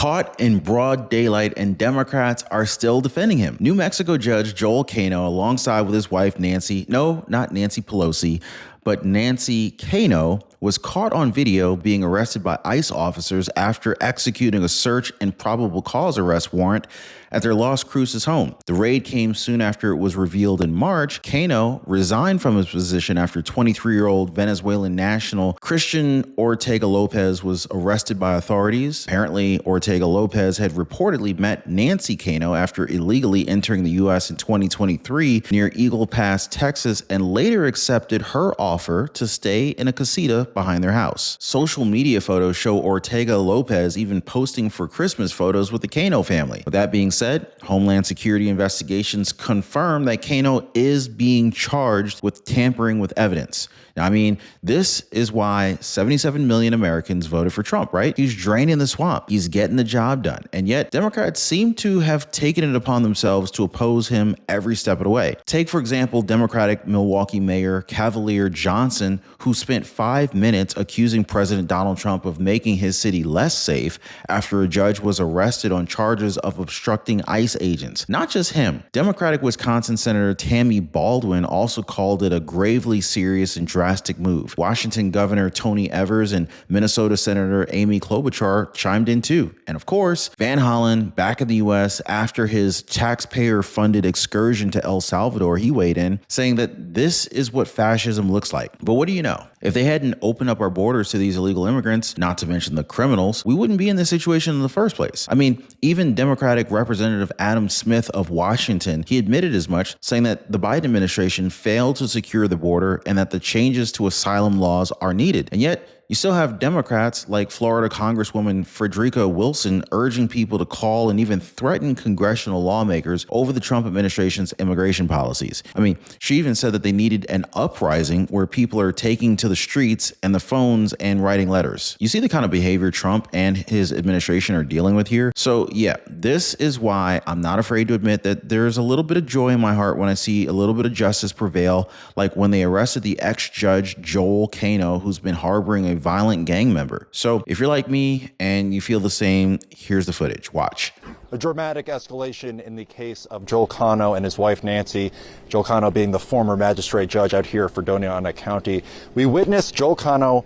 caught in broad daylight, and Democrats are still defending him. New Mexico Judge Joel Cano, alongside with his wife Nancy, no, not Nancy Pelosi, but Nancy Cano, was caught on video being arrested by ICE officers after executing a search and probable cause arrest warrant at their Las Cruces home. The raid came soon after it was revealed in March Cano resigned from his position after 23-year-old Venezuelan national Christian Ortega Lopez was arrested by authorities. Apparently, Ortega Lopez had reportedly met Nancy Cano after illegally entering the U.S. in 2023 near Eagle Pass, Texas, and later accepted her offer to stay in a casita behind their house. Social media photos show Ortega Lopez even posting for Christmas photos with the Cano family. With that being said, Homeland Security investigations confirm that Cano is being charged with tampering with evidence. Now, I mean, this is why 77 million Americans voted for Trump, right? He's draining the swamp. He's getting the job done. And yet, Democrats seem to have taken it upon themselves to oppose him every step of the way. Take, for example, Democratic Milwaukee Mayor Cavalier Johnson, who spent 5 minutes accusing President Donald Trump of making his city less safe after a judge was arrested on charges of obstructing ICE agents. Not just him. Democratic Wisconsin Senator Tammy Baldwin also called it a gravely serious and drastic move. Washington Governor Tony Evers and Minnesota Senator Amy Klobuchar chimed in too. And of course, Van Hollen, back in the U.S. after his taxpayer-funded excursion to El Salvador, he weighed in, saying that this is what fascism looks like. But what do you know? If they hadn't opened up our borders to these illegal immigrants, not to mention the criminals, we wouldn't be in this situation in the first place. I mean, even Democratic Representative Adam Smith of Washington, he admitted as much, saying that the Biden administration failed to secure the border and that the changes to asylum laws are needed. And yet, you still have Democrats like Florida Congresswoman Frederica Wilson urging people to call and even threaten congressional lawmakers over the Trump administration's immigration policies. I mean, she even said that they needed an uprising where people are taking to the streets and the phones and writing letters. You see the kind of behavior Trump and his administration are dealing with here? So yeah, this is why I'm not afraid to admit that there's a little bit of joy in my heart when I see a little bit of justice prevail, like when they arrested the ex-judge Joel Cano, who's been harboring a violent gang member. So if you're like me and you feel the same, here's the footage. Watch. A dramatic escalation in the case of Joel Cano and his wife Nancy. Joel Cano being the former magistrate judge out here for Doña County. We witnessed Joel Cano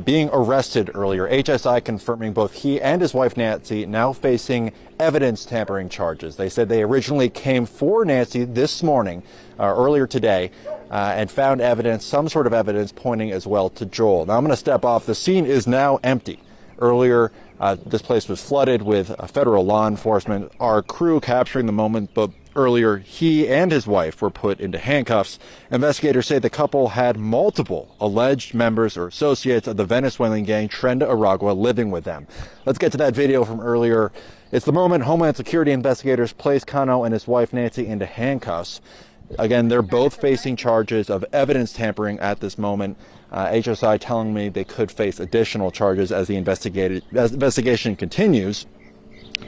being arrested earlier. HSI confirming both he and his wife Nancy now facing evidence tampering charges. They said they originally came for Nancy this morning, earlier today, and found evidence, some sort of evidence pointing as well to Joel. Now I'm going to step off. The scene is now empty. Earlier, this place was flooded with federal law enforcement. Our crew capturing the moment, but earlier he and his wife were put into handcuffs. Investigators say the couple had multiple alleged members or associates of the Venezuelan gang Tren de Aragua living with them. Let's get to that video from earlier. It's the moment Homeland Security investigators placed Cano and his wife Nancy into handcuffs. Again, they're both facing charges of evidence tampering at this moment. HSI telling me they could face additional charges as the investigation continues.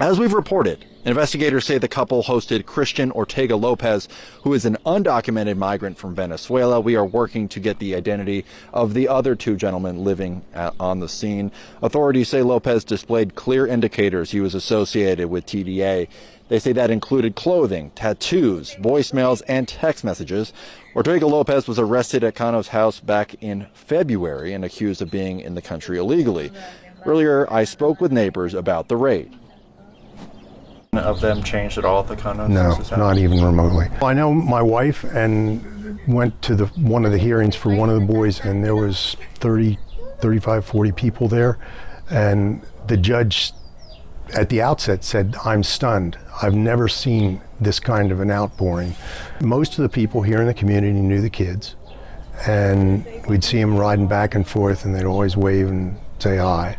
As we've reported, investigators say the couple hosted Christian Ortega Lopez, who is an undocumented migrant from Venezuela. We are working to get the identity of the other two gentlemen living on the scene. Authorities say Lopez displayed clear indicators he was associated with TVA. They say that included clothing, tattoos, voicemails, and text messages. Ortega Lopez was arrested at Cano's house back in February and accused of being in the country illegally. Earlier, I spoke with neighbors about the raid. Of them changed at all at the Cano? No, not even remotely. I know my wife and went to one of the hearings for one of the boys, and there was 35, 40 people there, and the judge at the outset said, "I'm stunned. I've never seen this kind of an outpouring." Most of the people here in the community knew the kids, and we'd see them riding back and forth, and they'd always wave and say hi.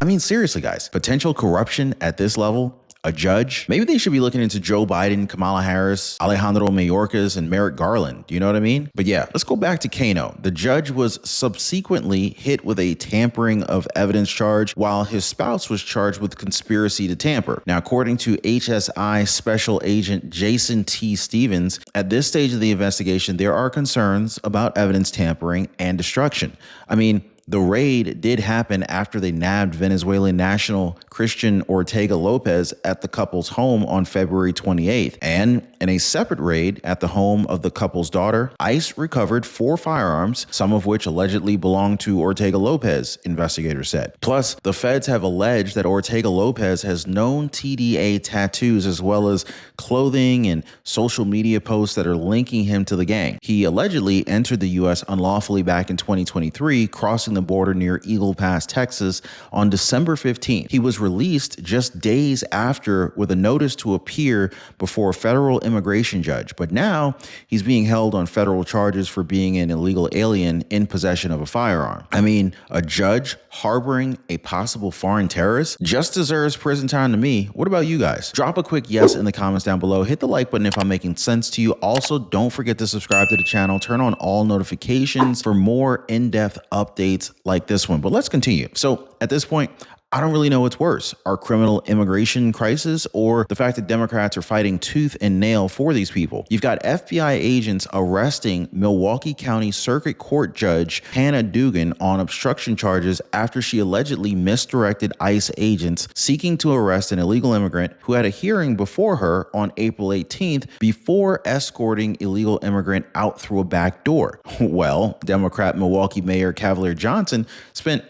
I mean, seriously, guys, potential corruption at this level? A judge? Maybe they should be looking into Joe Biden, Kamala Harris, Alejandro Mayorkas, and Merrick Garland. Do you know what I mean? But yeah, let's go back to Cano. The judge was subsequently hit with a tampering of evidence charge, while his spouse was charged with conspiracy to tamper. Now, according to HSI Special Agent Jason T. Stevens, at this stage of the investigation, there are concerns about evidence tampering and destruction. I mean, the raid did happen after they nabbed Venezuelan national Christian Ortega Lopez at the couple's home on February 28th. And in a separate raid at the home of the couple's daughter, ICE recovered 4 firearms, some of which allegedly belonged to Ortega Lopez, investigators said. Plus, the feds have alleged that Ortega Lopez has known TDA tattoos as well as clothing and social media posts that are linking him to the gang. He allegedly entered the U.S. unlawfully back in 2023, crossing the border near Eagle Pass, Texas on December 15th. He was released just days after with a notice to appear before a federal immigration judge, but now he's being held on federal charges for being an illegal alien in possession of a firearm. I mean, a judge harboring a possible foreign terrorist just deserves prison time to me. What about you guys? Drop a quick yes in the comments down below. Hit the like button if I'm making sense to you. Also, don't forget to subscribe to the channel. Turn on all notifications for more in-depth updates like this one. But let's continue. So at this point, I don't really know what's worse, our criminal immigration crisis or the fact that Democrats are fighting tooth and nail for these people. You've got FBI agents arresting Milwaukee County Circuit Court Judge Hannah Dugan on obstruction charges after she allegedly misdirected ICE agents seeking to arrest an illegal immigrant who had a hearing before her on April 18th before escorting illegal immigrant out through a back door. Well, Democrat Milwaukee Mayor Cavalier Johnson spent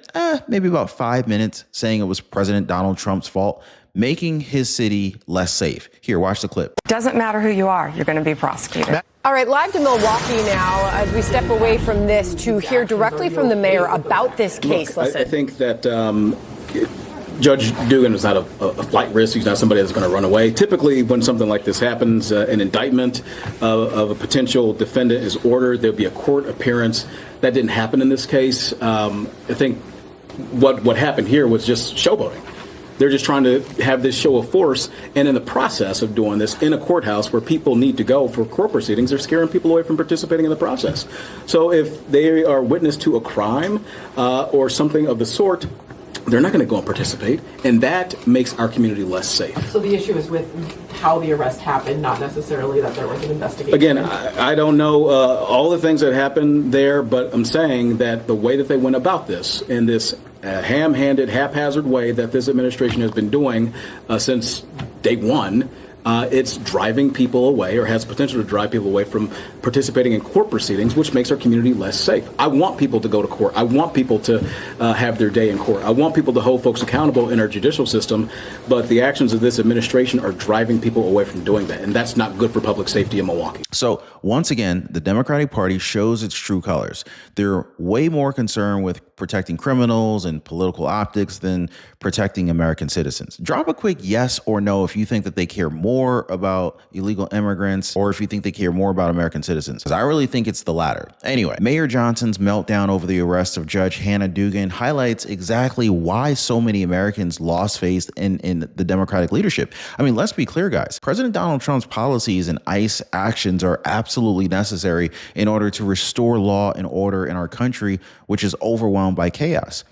maybe about 5 minutes saying it was President Donald Trump's fault, making his city less safe. Here, watch the clip. Doesn't matter who you are, you're going to be prosecuted. All right, live to Milwaukee now as we step away from this to hear directly from the mayor about this case. Look, I think that Judge Dugan is not a flight risk. He's not somebody that's going to run away. Typically, when something like this happens, an indictment of a potential defendant is ordered. There'll be a court appearance. That didn't happen in this case. I think what happened here was just showboating. They're just trying to have this show of force, and in the process of doing this in a courthouse where people need to go for court proceedings, they're scaring people away from participating in the process. So if they are witness to a crime or something of the sort, they're not going to go and participate, and that makes our community less safe. So the issue is with how the arrest happened, not necessarily that there was an investigation. Again, I don't know all the things that happened there, but I'm saying that the way that they went about this, in this ham-handed, haphazard way that this administration has been doing since day one, it's driving people away, or has potential to drive people away from participating in court proceedings, which makes our community less safe. I want people to go to court. I want people to have their day in court. I want people to hold folks accountable in our judicial system, but the actions of this administration are driving people away from doing that, and that's not good for public safety in Milwaukee. So once again, the Democratic Party shows its true colors. They're way more concerned with protecting criminals and political optics than protecting American citizens. Drop a quick yes or no if you think that they care more about illegal immigrants or if you think they care more about American citizens, because I really think it's the latter. Anyway, Mayor Johnson's meltdown over the arrest of Judge Hannah Dugan highlights exactly why so many Americans lost faith in the Democratic leadership. I mean, let's be clear, guys. President Donald Trump's policies and ICE actions are absolutely necessary in order to restore law and order in our country, which is overwhelmed by chaos.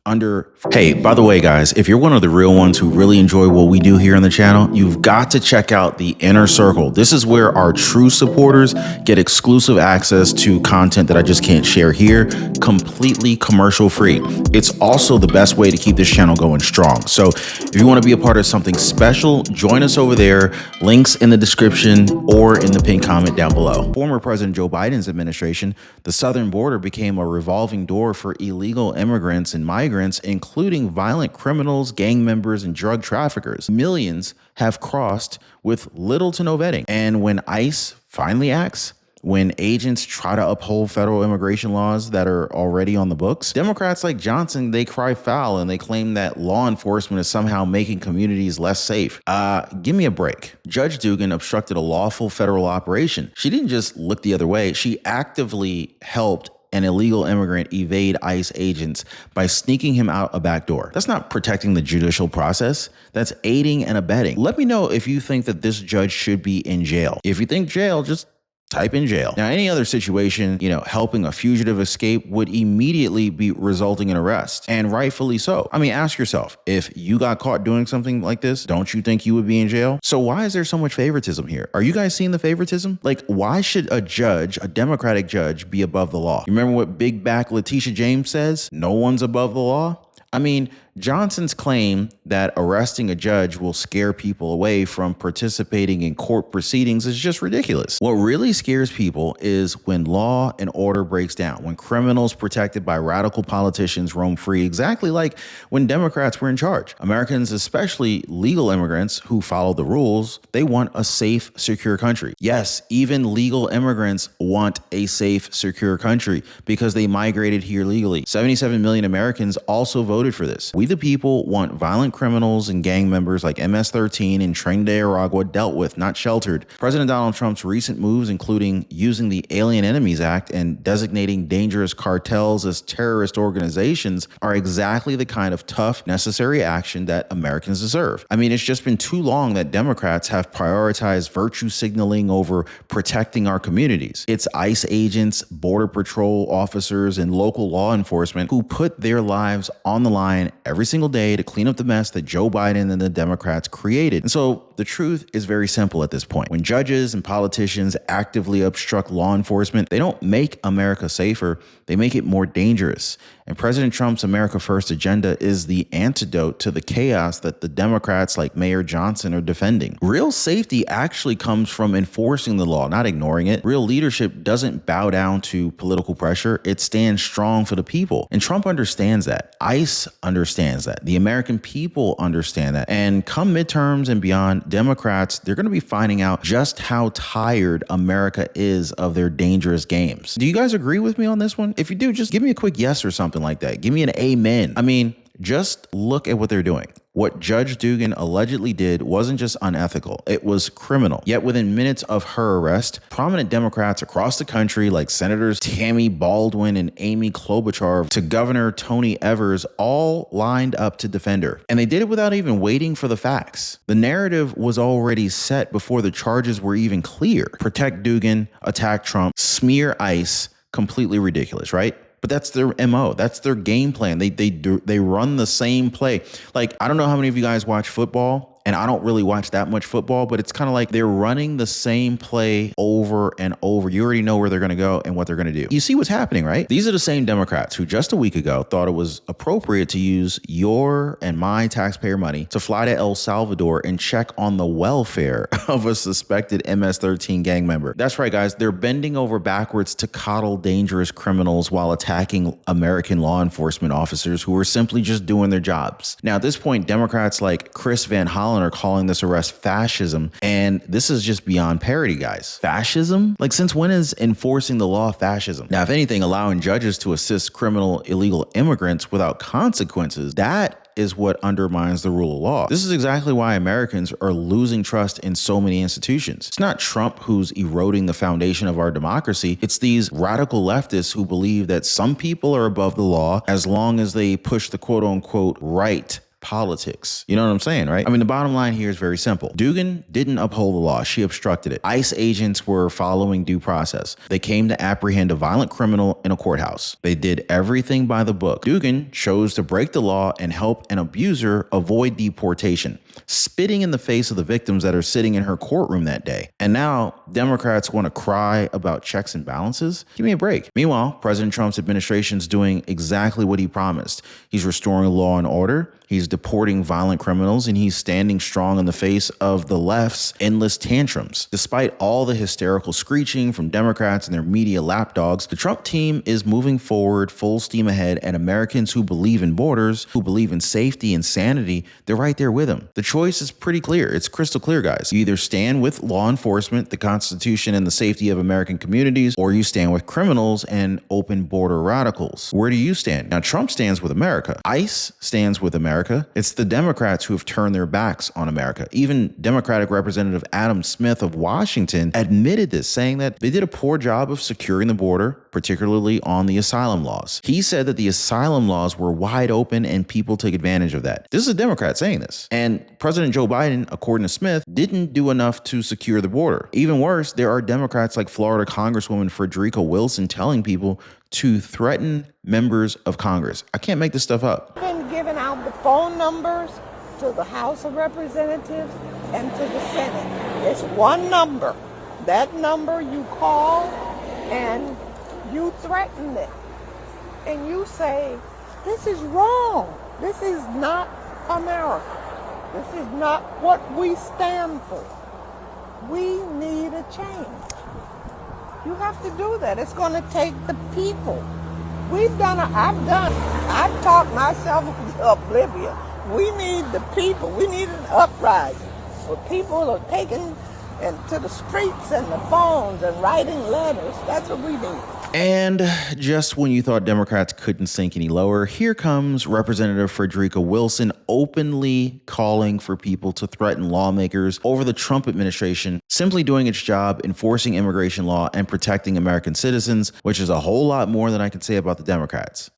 Hey, by the way, guys, if you're one of the real ones who really enjoy what we do here on the channel, you've got to check out the Inner Circle. This is where our true supporters get exclusive access to content that I just can't share here, completely commercial free. It's also the best way to keep this channel going strong. So if you want to be a part of something special, join us over there. Links in the description or in the pinned comment down below. Former President Joe Biden's administration, the southern border became a revolving door for illegal immigrants and migrants, including violent criminals, gang members, and drug traffickers. Millions have crossed with little to no vetting. And when ICE finally acts, when agents try to uphold federal immigration laws that are already on the books, Democrats like Johnson, they cry foul and they claim that law enforcement is somehow making communities less safe. Give me a break. Judge Dugan obstructed a lawful federal operation. She didn't just look the other way. She actively helped an illegal immigrant evade ICE agents by sneaking him out a back door. That's not protecting the judicial process. That's aiding and abetting. Let me know if you think that this judge should be in jail. If you think jail, just type in jail. Now, any other situation, helping a fugitive escape would immediately be resulting in arrest, and rightfully so. I mean, ask yourself, if you got caught doing something like this, don't you think you would be in jail? So why is there so much favoritism here? Are you guys seeing the favoritism? Like, why should a judge, a Democratic judge, be above the law? You remember what big back Letitia James says? No one's above the law? I mean, Johnson's claim that arresting a judge will scare people away from participating in court proceedings is just ridiculous. What really scares people is when law and order breaks down, when criminals protected by radical politicians roam free, exactly like when Democrats were in charge. Americans, especially legal immigrants who follow the rules, they want a safe, secure country. Yes, even legal immigrants want a safe, secure country because they migrated here legally. 77 million Americans also voted for this. We the people want violent criminals and gang members like MS-13 and Tren de Aragua dealt with, not sheltered. President Donald Trump's recent moves, including using the Alien Enemies Act and designating dangerous cartels as terrorist organizations, are exactly the kind of tough, necessary action that Americans deserve. I mean, it's just been too long that Democrats have prioritized virtue signaling over protecting our communities. It's ICE agents, Border Patrol officers, and local law enforcement who put their lives on the line every single day to clean up the mess that Joe Biden and the Democrats created. And so the truth is very simple at this point. When judges and politicians actively obstruct law enforcement, they don't make America safer, they make it more dangerous. And President Trump's America First agenda is the antidote to the chaos that the Democrats like Mayor Johnson are defending. Real safety actually comes from enforcing the law, not ignoring it. Real leadership doesn't bow down to political pressure. It stands strong for the people. And Trump understands that. ICE understands that. The American people understand that. And come midterms and beyond, Democrats, they're going to be finding out just how tired America is of their dangerous games. Do you guys agree with me on this one? If you do, just give me a quick yes or something like that. Give me an amen. I mean, just look at what they're doing. What Judge Dugan allegedly did wasn't just unethical, it was criminal. Yet within minutes of her arrest, prominent Democrats across the country like Senators Tammy Baldwin and Amy Klobuchar to Governor Tony Evers all lined up to defend her. And they did it without even waiting for the facts. The narrative was already set before the charges were even clear. Protect Dugan, attack Trump, smear ICE, completely ridiculous, right? But that's their MO. That's their game plan. They run the same play. Like, I don't know how many of you guys watch football, and I don't really watch that much football, but it's kind of like they're running the same play over and over. You already know where they're going to go and what they're going to do. You see what's happening, right? These are the same Democrats who just a week ago thought it was appropriate to use your and my taxpayer money to fly to El Salvador and check on the welfare of a suspected MS-13 gang member. That's right, guys. They're bending over backwards to coddle dangerous criminals while attacking American law enforcement officers who are simply just doing their jobs. Now, at this point, Democrats like Chris Van Hollen are calling this arrest fascism, and this is just beyond parody, guys. Fascism? Like, since when is enforcing the law fascism? Now, if anything, allowing judges to assist criminal illegal immigrants without consequences, that is what undermines the rule of law. This is exactly why Americans are losing trust in so many institutions. It's not Trump who's eroding the foundation of our democracy. It's these radical leftists who believe that some people are above the law as long as they push the quote unquote right politics. You know what I'm saying, right? I mean, the bottom line here is very simple. Dugan didn't uphold the law. She obstructed it. ICE agents were following due process. They came to apprehend a violent criminal in a courthouse. They did everything by the book. Dugan chose to break the law and help an abuser avoid deportation, spitting in the face of the victims that are sitting in her courtroom that day. And now Democrats want to cry about checks and balances? Give me a break. Meanwhile, President Trump's administration is doing exactly what he promised. He's restoring law and order. He's deporting violent criminals, and he's standing strong in the face of the left's endless tantrums. Despite all the hysterical screeching from Democrats and their media lapdogs, the Trump team is moving forward full steam ahead, and Americans who believe in borders, who believe in safety and sanity, they're right there with him. The choice is pretty clear. It's crystal clear, guys. You either stand with law enforcement, the Constitution, and the safety of American communities, or you stand with criminals and open border radicals. Where do you stand? Now, Trump stands with America. ICE stands with America. It's the Democrats who have turned their backs on America. Even Democratic Representative Adam Smith of Washington admitted this, saying that they did a poor job of securing the border, particularly on the asylum laws. He said that the asylum laws were wide open and people took advantage of that. This is a Democrat saying this. And President Joe Biden, according to Smith, didn't do enough to secure the border. Even worse, there are Democrats like Florida Congresswoman Frederica Wilson telling people to threaten members of Congress. I can't make this stuff up. Been giving out the phone numbers to the House of Representatives and to the Senate. It's one number. That number you call and you threaten them. And you say, this is wrong. This is not America. This is not what we stand for. We need a change. You have to do that. It's going to take the people. I've talked myself into oblivion. We need the people. We need an uprising where people are taking to the streets and the phones and writing letters. That's what we need. And just when you thought Democrats couldn't sink any lower, here comes Representative Frederica Wilson openly calling for people to threaten lawmakers over the Trump administration, simply doing its job enforcing immigration law and protecting American citizens, which is a whole lot more than I can say about the Democrats.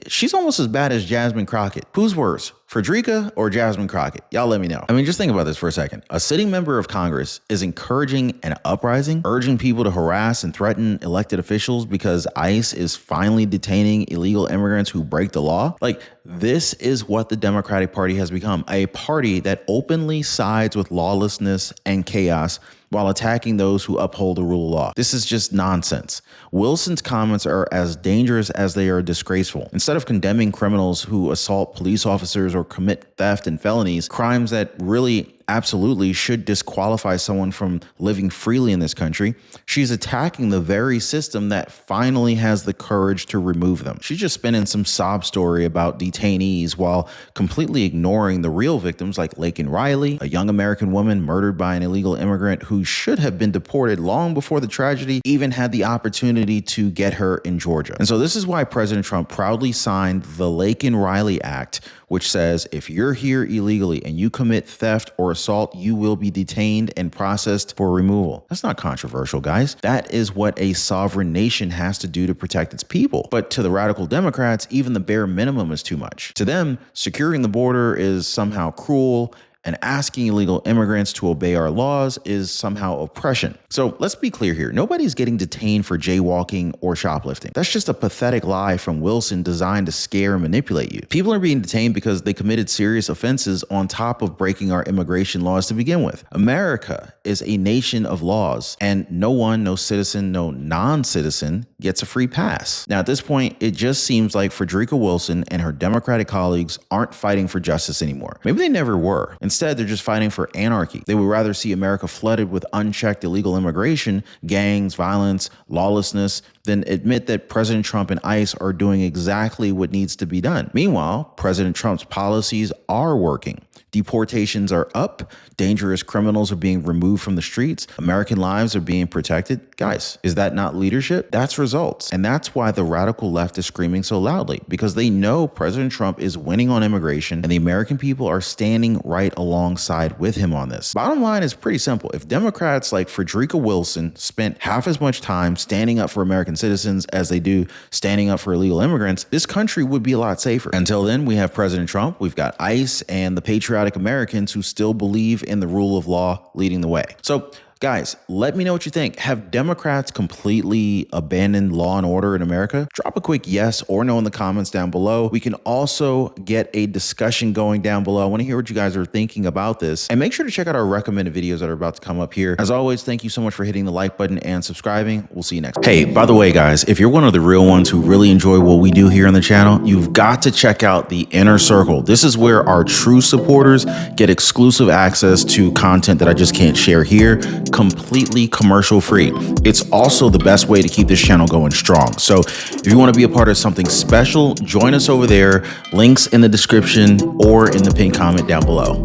She's almost as bad as Jasmine Crockett. Who's worse, Frederica or Jasmine Crockett? Y'all let me know. I mean, just think about this for a second. A sitting member of Congress is encouraging an uprising, urging people to harass and threaten elected officials because ICE is finally detaining illegal immigrants who break the law. Like, this is what the Democratic Party has become, a party that openly sides with lawlessness and chaos while attacking those who uphold the rule of law. This is just nonsense. Wilson's comments are as dangerous as they are disgraceful. Instead of condemning criminals who assault police officers or commit theft and felonies, crimes that really absolutely should disqualify someone from living freely in this country, she's attacking the very system that finally has the courage to remove them. She's just spinning some sob story about detainees while completely ignoring the real victims like Laken Riley, a young American woman murdered by an illegal immigrant who should have been deported long before the tragedy even had the opportunity to get her in Georgia. And so this is why President Trump proudly signed the Laken Riley Act, which says if you're here illegally and you commit theft or assault, you will be detained and processed for removal. That's not controversial, guys. That is what a sovereign nation has to do to protect its people. But to the radical Democrats, even the bare minimum is too much. To them, securing the border is somehow cruel, and asking illegal immigrants to obey our laws is somehow oppression. So let's be clear here. Nobody's getting detained for jaywalking or shoplifting. That's just a pathetic lie from Wilson designed to scare and manipulate you. People are being detained because they committed serious offenses on top of breaking our immigration laws to begin with. America is a nation of laws, and no one, no citizen, no non-citizen gets a free pass. Now, at this point, it just seems like Frederica Wilson and her Democratic colleagues aren't fighting for justice anymore. Maybe they never were. Instead, they're just fighting for anarchy. They would rather see America flooded with unchecked illegal immigration, gangs, violence, lawlessness, than admit that President Trump and ICE are doing exactly what needs to be done. Meanwhile, President Trump's policies are working. Deportations are up. Dangerous criminals are being removed from the streets. American lives are being protected. Guys, is that not leadership? That's results. And that's why the radical left is screaming so loudly, because they know President Trump is winning on immigration and the American people are standing right alongside with him on this. Bottom line is pretty simple. If Democrats like Frederica Wilson spent half as much time standing up for American citizens as they do standing up for illegal immigrants, this country would be a lot safer. Until then, we have President Trump, we've got ICE, and the patriotic Americans who still believe in the rule of law leading the way. So, guys, let me know what you think. Have Democrats completely abandoned law and order in America? Drop a quick yes or no in the comments down below. We can also get a discussion going down below. I want to hear what you guys are thinking about this. And make sure to check out our recommended videos that are about to come up here. As always, thank you so much for hitting the like button and subscribing. We'll see you next time. Hey, by the way, guys, if you're one of the real ones who really enjoy what we do here on the channel, you've got to check out the Inner Circle. This is where our true supporters get exclusive access to content that I just can't share here, completely commercial free. It's also the best way to keep this channel going strong. So if you want to be a part of something special, join us over there. Links in the description or in the pinned comment down below.